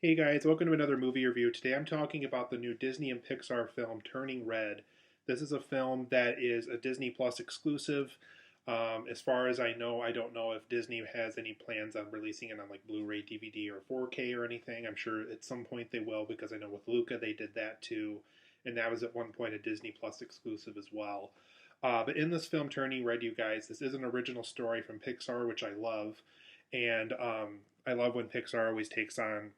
Hey guys, welcome to another movie review. Today I'm talking about the new Disney and Pixar film Turning Red. This is a film that is a Disney Plus exclusive. As far as I know, I don't know if Disney has any plans on releasing it on like Blu-ray, DVD, or 4K or anything. I'm sure at some point they will because I know with Luca they did that too, and that was at one point a Disney Plus exclusive as well. But in this film Turning Red, you guys, this is an original story from Pixar, which I love, and I love when Pixar always takes on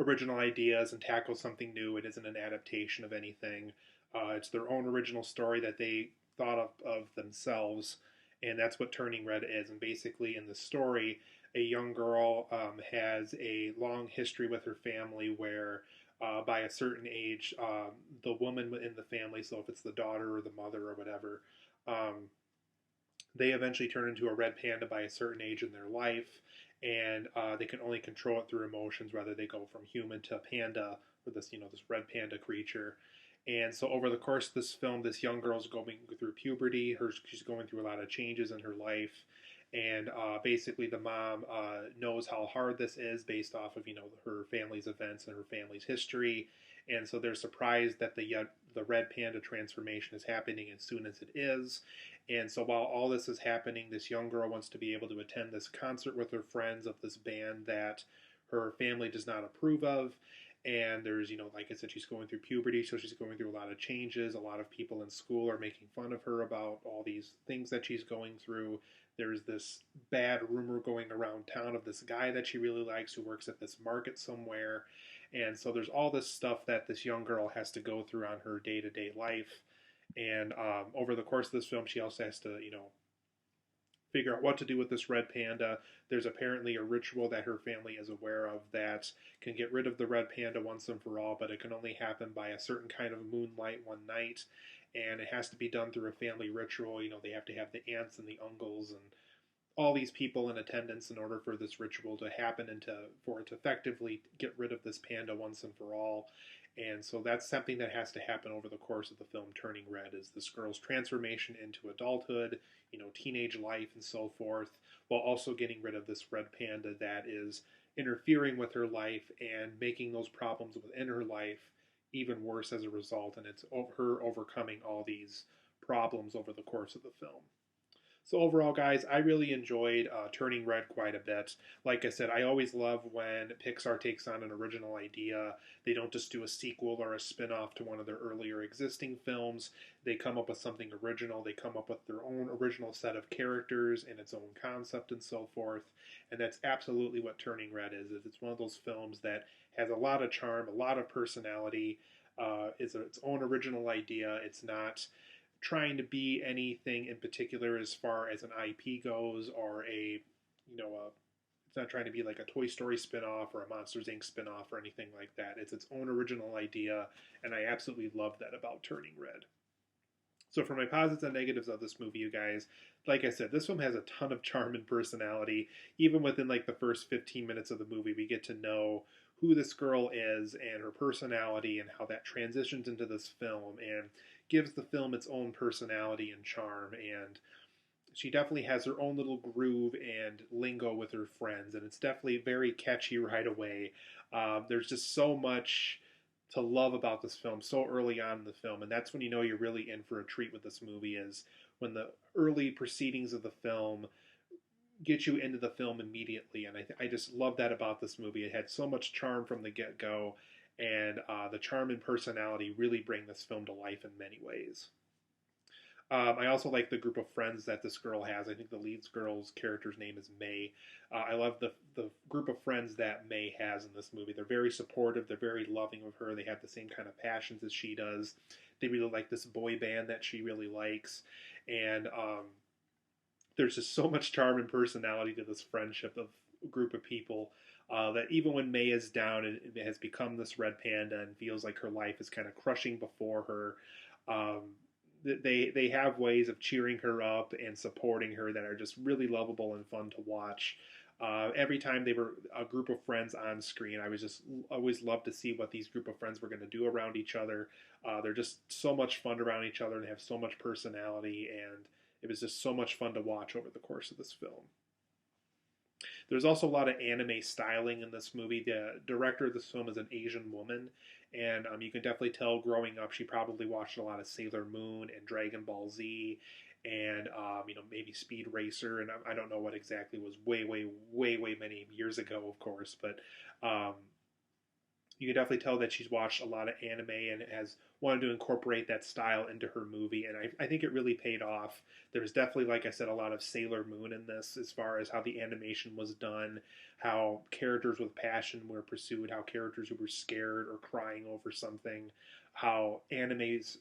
original ideas and tackle something new. It isn't an adaptation of anything. It's their own original story that they thought of themselves, and that's what Turning Red is. And basically, in the story, a young girl has a long history with her family where by a certain age, the woman in the family, so if it's the daughter or the mother or whatever, um, they eventually turn into a red panda by a certain age in their life, and they can only control it through emotions. Rather, they go from human to panda, or this this red panda creature. And so over the course of this film, this young girl's going through puberty. She's going through a lot of changes in her life, and basically the mom knows how hard this is based off of her family's events and her family's history, and so they're surprised that the red panda transformation is happening as soon as it is. And so while all this is happening, this young girl wants to be able to attend this concert with her friends of this band that her family does not approve of. And there's, like I said, she's going through puberty, so she's going through a lot of changes. A lot of people in school are making fun of her about all these things that she's going through. There's this bad rumor going around town of this guy that she really likes who works at this market somewhere. And so there's all this stuff that this young girl has to go through on her day to day life. And over the course of this film, she also has to, figure out what to do with this red panda. There's apparently a ritual that her family is aware of that can get rid of the red panda once and for all, but it can only happen by a certain kind of moonlight one night. And it has to be done through a family ritual. They have to have the aunts and the uncles and all these people in attendance in order for this ritual to happen and for it to effectively get rid of this panda once and for all. And so that's something that has to happen over the course of the film Turning Red is this girl's transformation into adulthood, teenage life and so forth, while also getting rid of this red panda that is interfering with her life and making those problems within her life even worse as a result. And it's her overcoming all these problems over the course of the film. So overall, guys, I really enjoyed Turning Red quite a bit. Like I said, I always love when Pixar takes on an original idea. They don't just do a sequel or a spin-off to one of their earlier existing films. They come up with something original. They come up with their own original set of characters and its own concept and so forth. And that's absolutely what Turning Red is. It's one of those films that has a lot of charm, a lot of personality. It's its own original idea. It's not trying to be anything in particular as far as an IP goes, or it's not trying to be like a Toy Story spinoff or a Monsters Inc. spinoff or anything like that. It's its own original idea, and I absolutely love that about Turning Red. So for my positives and negatives of this movie, you guys, like I said, this film has a ton of charm and personality. Even within like the first 15 minutes of the movie, we get to know who this girl is and her personality and how that transitions into this film and gives the film its own personality and charm. And she definitely has her own little groove and lingo with her friends, and it's definitely very catchy right away. There's just so much to love about this film so early on in the film, and that's when you know you're really in for a treat with this movie. Is when the early proceedings of the film get you into the film immediately, and I just love that about this movie. It had so much charm from the get go, and the charm and personality really bring this film to life in many ways. I also like the group of friends that this girl has. I think the lead girl's character's name is May. I love the group of friends that May has in this movie. They're very supportive. They're very loving of her. They have the same kind of passions as she does. They really like this boy band that she really likes. And there's just so much charm and personality to this friendship of group of people that even when May is down and has become this red panda and feels like her life is kind of crushing before her, um, they have ways of cheering her up and supporting her that are just really lovable and fun to watch. Every time they were a group of friends on screen, I was just always loved to see what these group of friends were going to do around each other. They're just so much fun around each other and have so much personality, and it was just so much fun to watch over the course of this film. There's also a lot of anime styling in this movie. The director of this film is an Asian woman, and you can definitely tell growing up she probably watched a lot of Sailor Moon and Dragon Ball Z, and maybe Speed Racer, and I don't know what exactly was way many years ago, of course, but um, you can definitely tell that she's watched a lot of anime and has wanted to incorporate that style into her movie, and I think it really paid off. There's definitely, like I said, a lot of Sailor Moon in this as far as how the animation was done, how characters with passion were pursued, how characters who were scared or crying over something, how animes,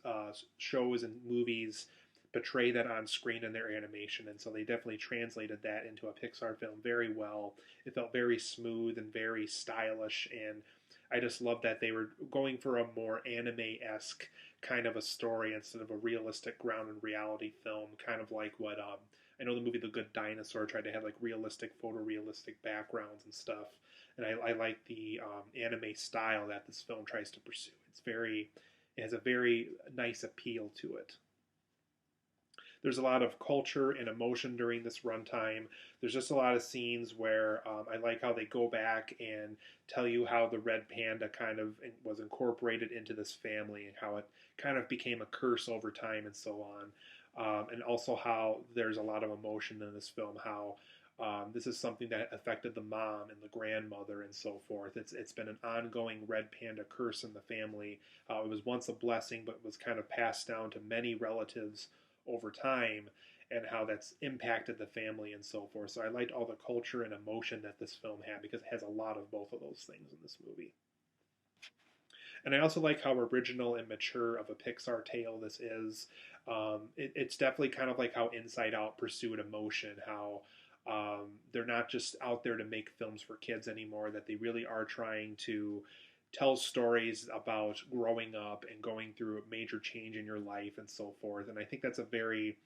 shows, and movies portray that on screen in their animation, and so they definitely translated that into a Pixar film very well. It felt very smooth and very stylish, and I just love that they were going for a more anime-esque kind of a story instead of a realistic ground and reality film, kind of like what I know the movie The Good Dinosaur tried to have like realistic, photorealistic backgrounds and stuff, and I like the anime style that this film tries to pursue. It has a very nice appeal to it. There's a lot of culture and emotion during this runtime. There's just a lot of scenes where I like how they go back and tell you how the Red Panda kind of was incorporated into this family and how it kind of became a curse over time and so on. And also how there's a lot of emotion in this film, how this is something that affected the mom and the grandmother and so forth. It's been an ongoing Red Panda curse in the family. It was once a blessing, but was kind of passed down to many relatives over time, and how that's impacted the family and so forth. So I liked all the culture and emotion that this film had because it has a lot of both of those things in this movie. And I also like how original and mature of a Pixar tale this is. It's definitely kind of like how Inside Out pursued emotion, how they're not just out there to make films for kids anymore, that they really are trying to tell stories about growing up and going through a major change in your life and so forth. And I think that's a very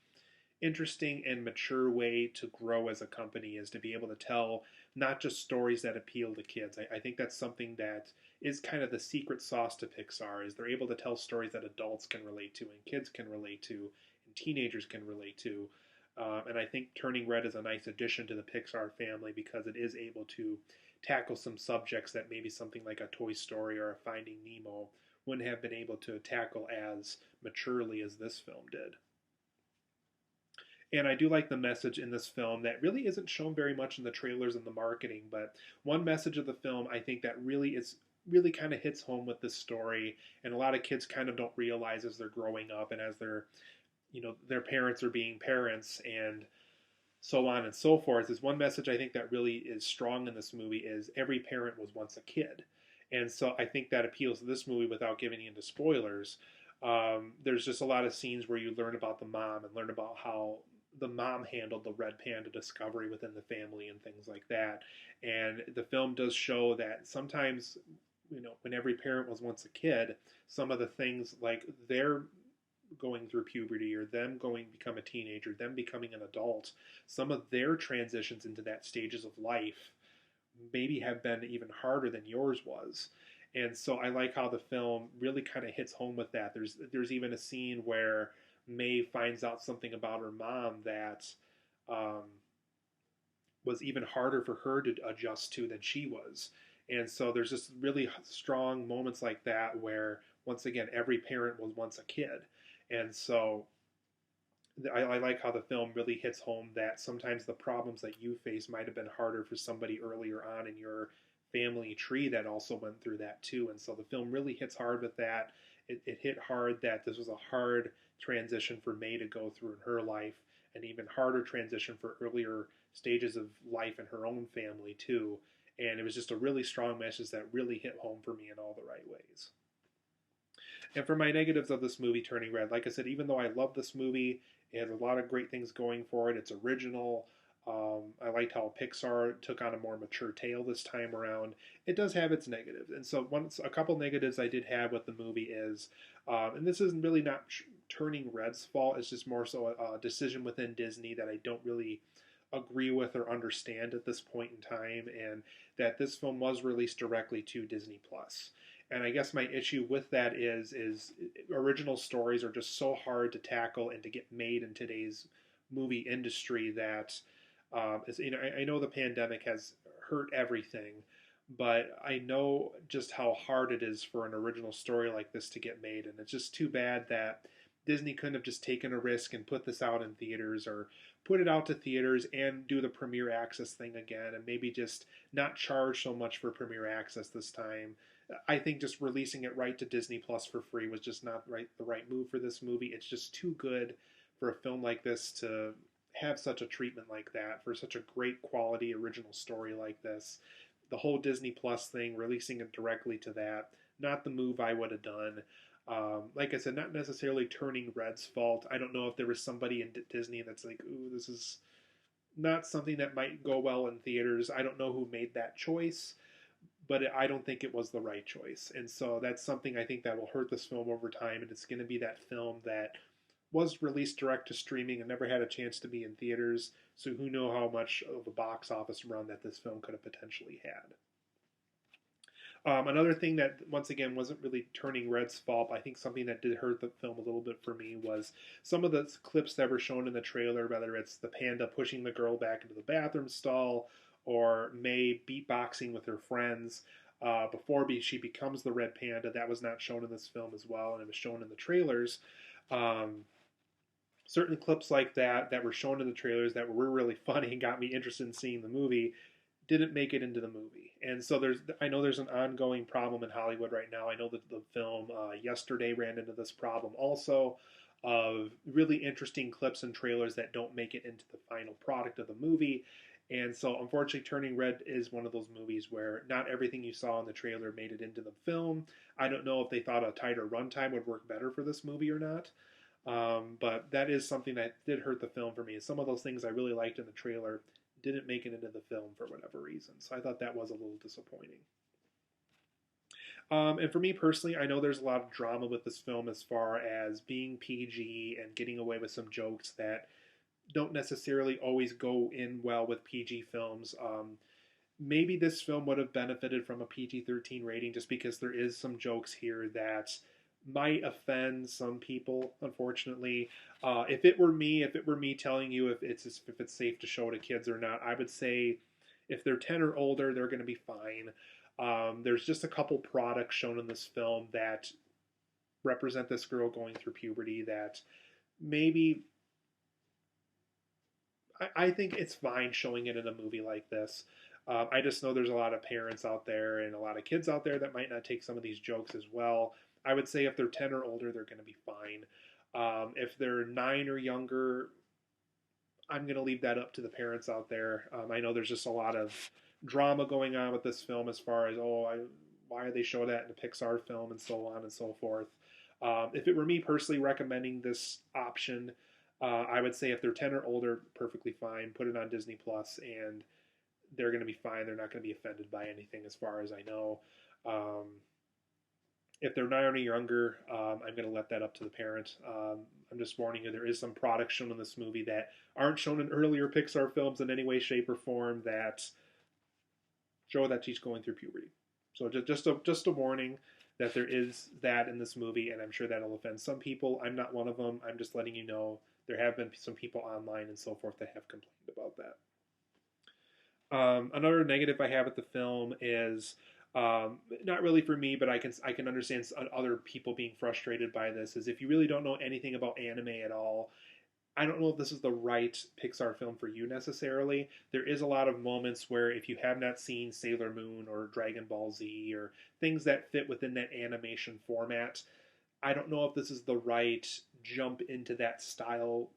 interesting and mature way to grow as a company, is to be able to tell not just stories that appeal to kids. I think that's something that is kind of the secret sauce to Pixar, is they're able to tell stories that adults can relate to and kids can relate to and teenagers can relate to. And I think Turning Red is a nice addition to the Pixar family because it is able to tackle some subjects that maybe something like a Toy Story or a Finding Nemo wouldn't have been able to tackle as maturely as this film did. And I do like the message in this film that really isn't shown very much in the trailers and the marketing, but one message of the film I think that really kind of hits home with this story, and a lot of kids kind of don't realize as they're growing up and as their parents are being parents and so on and so forth, is one message I think that really is strong in this movie is every parent was once a kid. And so I think that appeals to this movie without giving into spoilers. There's just a lot of scenes where you learn about the mom and learn about how the mom handled the Red Panda discovery within the family and things like that. And the film does show that sometimes, when every parent was once a kid, some of the things like their going through puberty or them going to become a teenager, them becoming an adult, some of their transitions into that stages of life maybe have been even harder than yours was. And so I like how the film really kind of hits home with that. There's even a scene where May finds out something about her mom that um, was even harder for her to adjust to than she was. And so there's just really strong moments like that where, once again, every parent was once a kid. And so I like how the film really hits home that sometimes the problems that you face might have been harder for somebody earlier on in your family tree that also went through that too. And so the film really hits hard with that. It hit hard that this was a hard transition for May to go through in her life, an even harder transition for earlier stages of life in her own family too. And it was just a really strong message that really hit home for me in all the right ways. And for my negatives of this movie, Turning Red, like I said, even though I love this movie, it has a lot of great things going for it. It's original. I liked how Pixar took on a more mature tale this time around. It does have its negatives. And so a couple negatives I did have with the movie is, and this isn't really not Turning Red's fault, it's just more so a decision within Disney that I don't really agree with or understand at this point in time, and that this film was released directly to Disney Plus. And I guess my issue with that is original stories are just so hard to tackle and to get made in today's movie industry that I know the pandemic has hurt everything, but I know just how hard it is for an original story like this to get made, and it's just too bad that Disney couldn't have just taken a risk and put this out in theaters, or put it out to theaters and do the premiere access thing again, and maybe just not charge so much for premiere access this time. I think just releasing it right to Disney Plus for free was just not the right move for this movie. It's just too good for a film like this to have such a treatment like that, for such a great quality original story like this. The whole Disney Plus thing, releasing it directly to that, not the move I would have done. Like I said, not necessarily Turning Red's fault. I don't know if there was somebody in Disney that's like, ooh, this is not something that might go well in theaters. I don't know who made that choice, but I don't think it was the right choice. And so that's something I think that will hurt this film over time. And it's going to be that film that was released direct to streaming and never had a chance to be in theaters. So who know how much of a box office run that this film could have potentially had. Another thing that, once again, wasn't really Turning Red's fault, I think something that did hurt the film a little bit for me was some of the clips that were shown in the trailer, whether it's the panda pushing the girl back into the bathroom stall, or May beatboxing with her friends before she becomes the Red Panda. That was not shown in this film as well, and it was shown in the trailers. Certain clips like that were shown in the trailers that were really funny and got me interested in seeing the movie didn't make it into the movie. And so I know there's an ongoing problem in Hollywood right now. I know that the film Yesterday ran into this problem also, of really interesting clips and trailers that don't make it into the final product of the movie. And so unfortunately Turning Red is one of those movies where not everything you saw in the trailer made it into the film. I don't know if they thought a tighter runtime would work better for this movie or not. But that is something that did hurt the film for me. Some of those things I really liked in the trailer didn't make it into the film for whatever reason. So I thought that was a little disappointing. And for me personally, I know there's a lot of drama with this film as far as being PG and getting away with some jokes that don't necessarily always go in well with PG films. Maybe this film would have benefited from a PG-13 rating just because there is some jokes here that might offend some people, unfortunately. If it were me telling you if it's safe to show to kids or not, I would say if they're 10 or older, they're going to be fine. There's just a couple products shown in this film that represent this girl going through puberty that maybe I think it's fine showing it in a movie like this. I just know there's a lot of parents out there and a lot of kids out there that might not take some of these jokes as well. I would say if they're 10 or older, they're going to be fine. If they're 9 or younger, I'm going to leave that up to the parents out there. I know there's just a lot of drama going on with this film as far as, why are they showing that in a Pixar film and so on and so forth. If it were me personally recommending this option, I would say if they're 10 or older, perfectly fine. Put it on Disney Plus, and they're going to be fine. They're not going to be offended by anything as far as I know. If they're 9 or younger, I'm going to let that up to the parent. I'm just warning you, there is some products shown in this movie that aren't shown in earlier Pixar films in any way, shape, or form that show that she's going through puberty. So just a warning that there is that in this movie, and I'm sure that'll offend some people. I'm not one of them. I'm just letting you know there have been some people online and so forth that have complained about that. Another negative I have with the film is not really for me, but I can understand other people being frustrated by this. Is if you really don't know anything about anime at all, I don't know if this is the right Pixar film for you necessarily. There is a lot of moments where if you have not seen Sailor Moon or Dragon Ball Z or things that fit within that animation format, I don't know if this is the right jump into that style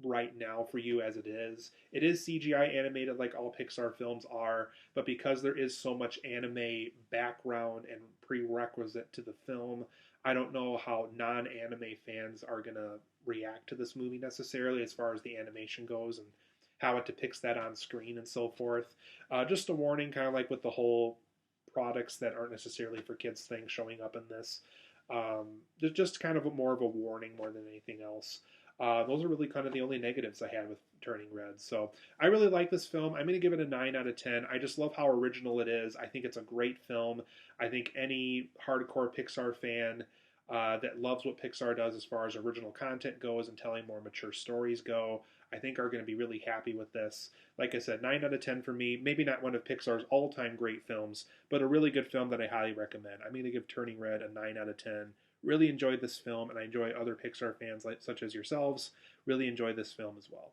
right now for you as it is. It is CGI animated like all Pixar films are, but because there is so much anime background and prerequisite to the film, I don't know how non-anime fans are going to react to this movie necessarily as far as the animation goes and how it depicts that on screen and so forth. Just a warning, kind of like with the whole products that aren't necessarily for kids thing showing up in this. Just kind of more of a warning more than anything else. Those are really kind of the only negatives I had with Turning Red. So I really like this film. I'm going to give it a 9 out of 10. I just love how original it is. I think it's a great film. I think any hardcore Pixar fan that loves what Pixar does as far as original content goes and telling more mature stories go, I think are going to be really happy with this. Like I said, 9 out of 10 for me. Maybe not one of Pixar's all-time great films, but a really good film that I highly recommend. I'm going to give Turning Red a 9 out of 10. Really enjoyed this film, and I enjoy other Pixar fans such as yourselves really enjoy this film as well.